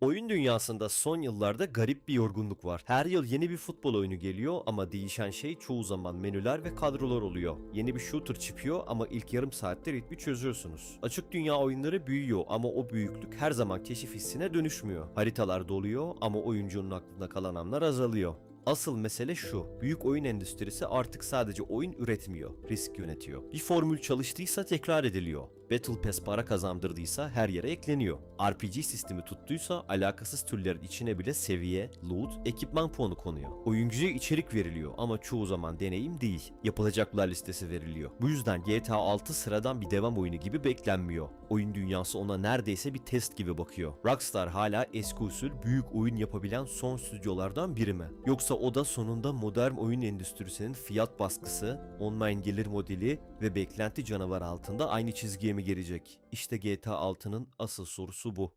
Oyun dünyasında son yıllarda garip bir yorgunluk var. Her yıl yeni bir futbol oyunu geliyor ama değişen şey çoğu zaman menüler ve kadrolar oluyor. Yeni bir shooter çıkıyor ama ilk yarım saatte ritmi çözüyorsunuz. Açık dünya oyunları büyüyor ama o büyüklük her zaman keşif hissine dönüşmüyor. Haritalar doluyor ama oyuncunun aklında kalan anlar azalıyor. Asıl mesele şu, büyük oyun endüstrisi artık sadece oyun üretmiyor, risk yönetiyor. Bir formül çalıştıysa tekrar ediliyor. Battle Pass para kazandırdıysa her yere ekleniyor. RPG sistemi tuttuysa alakasız türlerin içine bile seviye, loot, ekipman puanı konuyor. Oyuncuya içerik veriliyor ama çoğu zaman deneyim değil. Yapılacaklar listesi veriliyor. Bu yüzden GTA 6 sıradan bir devam oyunu gibi beklenmiyor. Oyun dünyası ona neredeyse bir test gibi bakıyor. Rockstar hala eski usul büyük oyun yapabilen son stüdyolardan biri mi? Yoksa o da sonunda modern oyun endüstrisinin fiyat baskısı, online gelir modeli ve beklenti canavarı altında aynı çizgiye mi gelecek? İşte GTA 6'nın asıl sorusu bu.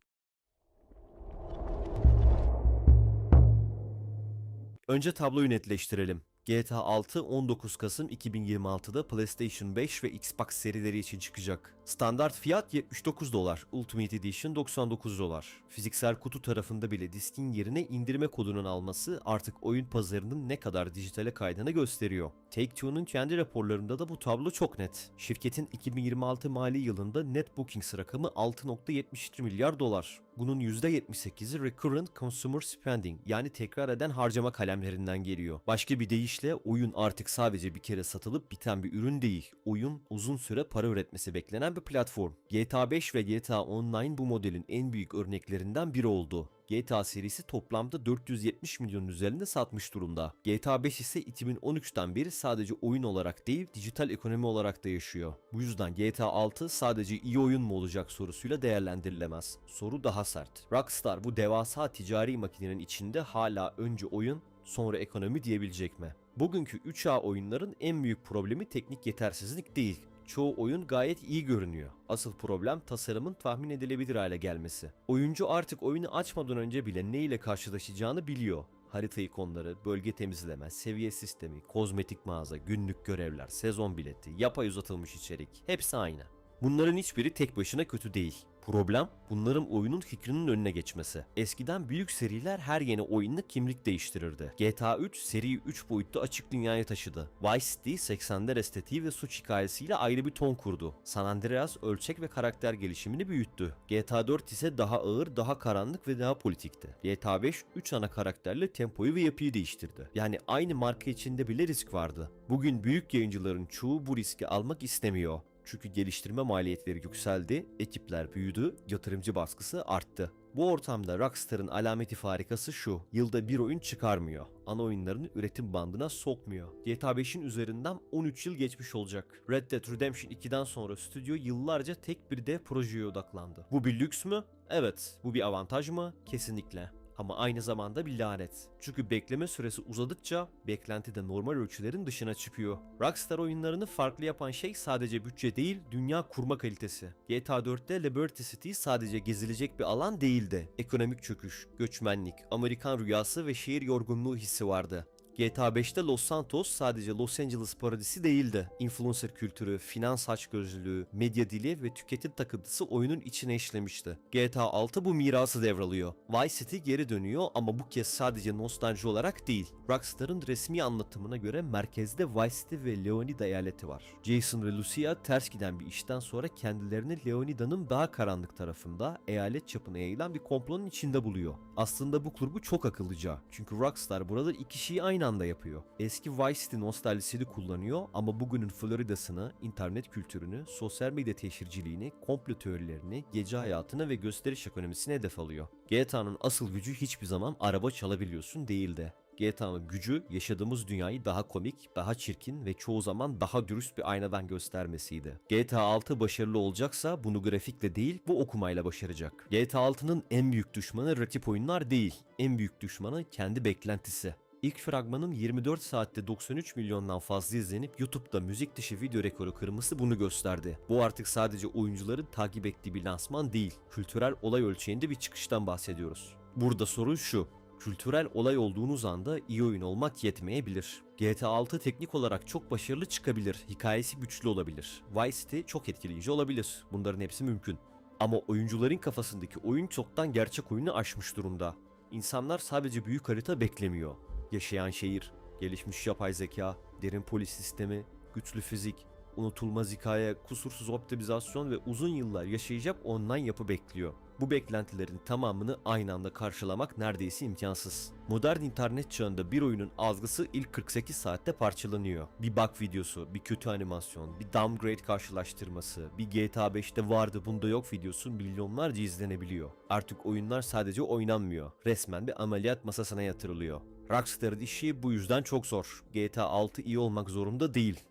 Önce tabloyu netleştirelim. GTA 6 19 Kasım 2026'da PlayStation 5 ve Xbox serileri için çıkacak. Standart fiyat $79, Ultimate Edition $99. Fiziksel kutu tarafında bile diskin yerine indirme kodunun alması artık oyun pazarının ne kadar dijitale kaydığını gösteriyor. Take-Two'nun kendi raporlarında da bu tablo çok net. Şirketin 2026 mali yılında net bookings rakamı 6,72 milyar dolar. Bunun %78'i recurrent consumer spending yani tekrar eden harcama kalemlerinden geliyor. Başka bir deyişle oyun artık sadece bir kere satılıp biten bir ürün değil. Oyun uzun süre para üretmesi beklenen bir platform. GTA 5 ve GTA Online bu modelin en büyük örneklerinden biri oldu. GTA serisi toplamda 470 milyonun üzerinde satmış durumda. GTA 5 ise 2013'ten beri sadece oyun olarak değil, dijital ekonomi olarak da yaşıyor. Bu yüzden GTA 6 sadece iyi oyun mu olacak sorusuyla değerlendirilemez. Soru daha sert. Rockstar bu devasa ticari makinenin içinde hala önce oyun, sonra ekonomi diyebilecek mi? Bugünkü 3A oyunların en büyük problemi teknik yetersizlik değil. Çoğu oyun gayet iyi görünüyor. Asıl problem tasarımın tahmin edilebilir hale gelmesi. Oyuncu artık oyunu açmadan önce bile ne ile karşılaşacağını biliyor. Harita ikonları, bölge temizleme, seviye sistemi, kozmetik mağaza, günlük görevler, sezon bileti, yapay uzatılmış içerik hepsi aynı. Bunların hiçbiri tek başına kötü değil. Problem bunların oyunun fikrinin önüne geçmesi. Eskiden büyük seriler her yeni oyunla kimlik değiştirirdi. GTA 3 seriyi 3 boyutlu açık dünyaya taşıdı. Vice City 80'ler estetiği ve suç hikayesiyle ayrı bir ton kurdu. San Andreas ölçek ve karakter gelişimini büyüttü. GTA 4 ise daha ağır, daha karanlık ve daha politikti. GTA 5 3 ana karakterle tempoyu ve yapıyı değiştirdi. Yani aynı marka içinde bile risk vardı. Bugün büyük yayıncıların çoğu bu riski almak istemiyor. Çünkü geliştirme maliyetleri yükseldi, ekipler büyüdü, yatırımcı baskısı arttı. Bu ortamda Rockstar'ın alameti farikası şu, yılda bir oyun çıkarmıyor. Ana oyunlarını üretim bandına sokmuyor. GTA 5'in üzerinden 13 yıl geçmiş olacak. Red Dead Redemption 2'den sonra stüdyo yıllarca tek bir dev projeye odaklandı. Bu bir lüks mü? Evet. Bu bir avantaj mı? Kesinlikle. Ama aynı zamanda bir lanet. Çünkü bekleme süresi uzadıkça beklenti de normal ölçülerin dışına çıkıyor. Rockstar oyunlarını farklı yapan şey sadece bütçe değil, dünya kurma kalitesi. GTA 4'te Liberty City sadece gezilecek bir alan değildi. Ekonomik çöküş, göçmenlik, Amerikan rüyası ve şehir yorgunluğu hissi vardı. GTA 5'te Los Santos sadece Los Angeles parodisi değildi. Influencer kültürü, finans açgözlülüğü, medya dili ve tüketim takıntısı oyunun içine işlemişti. GTA 6 bu mirası devralıyor. Vice City geri dönüyor ama bu kez sadece nostalji olarak değil. Rockstar'ın resmi anlatımına göre merkezde Vice City ve Leonida eyaleti var. Jason ve Lucia ters giden bir işten sonra kendilerini Leonida'nın daha karanlık tarafında eyalet çapına yayılan bir komplonun içinde buluyor. Aslında bu kurgu çok akıllıca. Çünkü Rockstar burada iki şeyi aynı anda yapıyor. Eski Vice City nostaljisini kullanıyor ama bugünün Florida'sını, internet kültürünü, sosyal medya teşhirciliğini, komplo teorilerini, gece hayatını ve gösteriş ekonomisine hedef alıyor. GTA'nın asıl gücü hiçbir zaman araba çalabiliyorsun değildi. GTA'nın gücü yaşadığımız dünyayı daha komik, daha çirkin ve çoğu zaman daha dürüst bir aynadan göstermesiydi. GTA 6 başarılı olacaksa bunu grafikle değil bu okumayla başaracak. GTA 6'nın en büyük düşmanı rakip oyunlar değil, en büyük düşmanı kendi beklentisi. İlk fragmanın 24 saatte 93 milyondan fazla izlenip YouTube'da müzik dışı video rekoru kırması bunu gösterdi. Bu artık sadece oyuncuların takip ettiği bir lansman değil, kültürel olay ölçeğinde bir çıkıştan bahsediyoruz. Burada soru şu, kültürel olay olduğunuz anda iyi oyun olmak yetmeyebilir. GTA 6 teknik olarak çok başarılı çıkabilir, hikayesi güçlü olabilir. Vice City çok etkileyici olabilir. Bunların hepsi mümkün. Ama oyuncuların kafasındaki oyun çoktan gerçek oyunu aşmış durumda. İnsanlar sadece büyük harita beklemiyor. Yaşayan şehir, gelişmiş yapay zeka, derin polis sistemi, güçlü fizik, unutulmaz hikaye, kusursuz optimizasyon ve uzun yıllar yaşayacak online yapı bekliyor. Bu beklentilerin tamamını aynı anda karşılamak neredeyse imkansız. Modern internet çağında bir oyunun algısı ilk 48 saatte parçalanıyor. Bir bug videosu, bir kötü animasyon, bir downgrade karşılaştırması, bir GTA 5'te vardı bunda yok videosu milyonlarca izlenebiliyor. Artık oyunlar sadece oynanmıyor. Resmen bir ameliyat masasına yatırılıyor. Rockstar'ın işi bu yüzden çok zor. GTA 6 iyi olmak zorunda değil.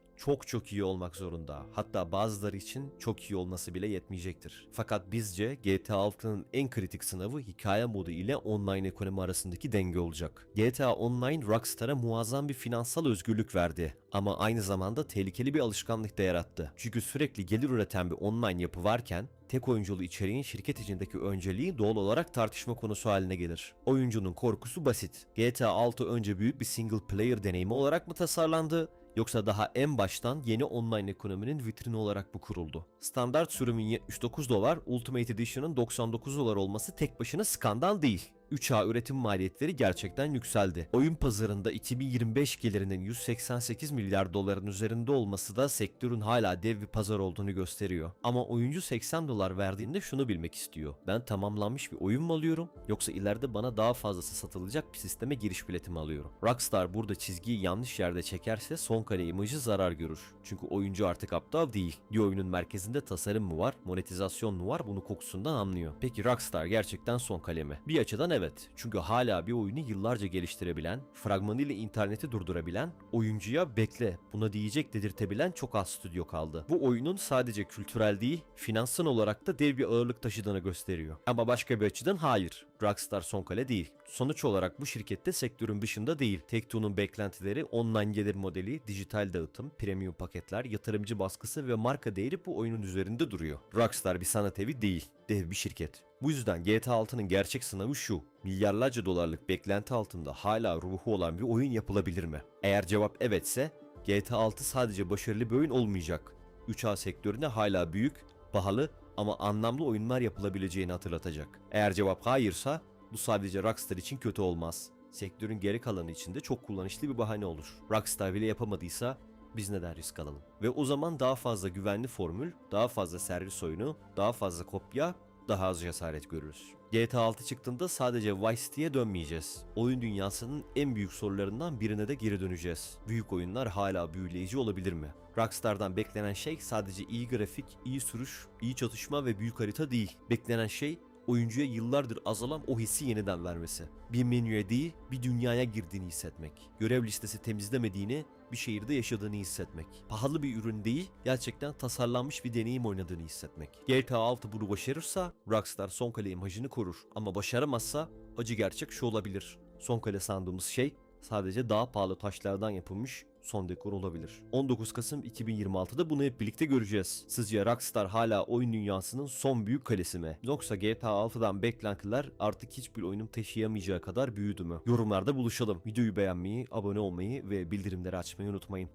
Çok iyi olmak zorunda. Hatta bazıları için çok iyi olması bile yetmeyecektir. Fakat bizce GTA 6'nın en kritik sınavı hikaye modu ile online ekonomi arasındaki denge olacak. GTA Online Rockstar'a muazzam bir finansal özgürlük verdi. Ama aynı zamanda tehlikeli bir alışkanlık da yarattı. Çünkü sürekli gelir üreten bir online yapı varken tek oyunculu içeriğin şirket içindeki önceliği doğal olarak tartışma konusu haline gelir. Oyuncunun korkusu basit. GTA 6 önce büyük bir single player deneyimi olarak mı tasarlandı? Yoksa daha en baştan yeni online ekonominin vitrini olarak bu kuruldu. Standart sürümün $79, Ultimate Edition'ın $99 olması tek başına skandal değil. 3A üretim maliyetleri gerçekten yükseldi. Oyun pazarında 2025 gelirinin 188 milyar doların üzerinde olması da sektörün hala dev bir pazar olduğunu gösteriyor. Ama oyuncu $80 verdiğinde şunu bilmek istiyor. Ben tamamlanmış bir oyun mu alıyorum yoksa ileride bana daha fazlası satılacak bir sisteme giriş bileti mi alıyorum? Rockstar burada çizgiyi yanlış yerde çekerse son kale imajı zarar görür. Çünkü oyuncu artık aptal değil. Bir oyunun merkezinde tasarım mı var, monetizasyon mu var bunu kokusundan anlıyor. Peki Rockstar gerçekten son kale mi? Bir açıdan evet. Çünkü hala bir oyunu yıllarca geliştirebilen, fragmanıyla interneti durdurabilen, oyuncuya bekle buna diyecek dedirtebilen çok az stüdyo kaldı. Bu oyunun sadece kültürel değil, finansal olarak da dev bir ağırlık taşıdığını gösteriyor. Ama başka bir açıdan hayır. Rockstar son kale değil. Sonuç olarak bu şirkette sektörün dışında değil. Take-Two'nun beklentileri, online gelir modeli, dijital dağıtım, premium paketler, yatırımcı baskısı ve marka değeri bu oyunun üzerinde duruyor. Rockstar bir sanat evi değil, dev bir şirket. Bu yüzden GTA 6'nın gerçek sınavı şu: milyarlarca dolarlık beklenti altında hala ruhu olan bir oyun yapılabilir mi? Eğer cevap evetse, GTA 6 sadece başarılı bir oyun olmayacak. 3A sektörüne hala büyük, pahalı ama anlamlı oyunlar yapılabileceğini hatırlatacak. Eğer cevap hayırsa, bu sadece Rockstar için kötü olmaz. Sektörün geri kalanı için de çok kullanışlı bir bahane olur. Rockstar bile yapamadıysa biz neden risk alalım? Ve o zaman daha fazla güvenli formül, daha fazla servis oyunu, daha fazla kopya, daha az cesaret görürüz. GTA 6 çıktığında sadece Vice City'ye dönmeyeceğiz. Oyun dünyasının en büyük sorularından birine de geri döneceğiz. Büyük oyunlar hala büyüleyici olabilir mi? Rockstar'dan beklenen şey sadece iyi grafik, iyi sürüş, iyi çatışma ve büyük harita değil. Beklenen şey oyuncuya yıllardır azalan o hissi yeniden vermesi. Bir menüye değil, bir dünyaya girdiğini hissetmek. Görev listesi temizlemediğini, bir şehirde yaşadığını hissetmek. Pahalı bir ürün değil, gerçekten tasarlanmış bir deneyim oynadığını hissetmek. GTA 6 bunu başarırsa Rockstar son kale imajını korur. Ama başaramazsa acı gerçek şu olabilir: son kale sandığımız şey sadece daha pahalı taşlardan yapılmış son dekor olabilir. 19 Kasım 2026'da bunu hep birlikte göreceğiz. Sizce Rockstar hala oyun dünyasının son büyük kalesi mi? Yoksa GTA 6'dan beklentiler artık hiçbir oyunun taşıyamayacağı kadar büyüdü mü? Yorumlarda buluşalım. Videoyu beğenmeyi, abone olmayı ve bildirimleri açmayı unutmayın.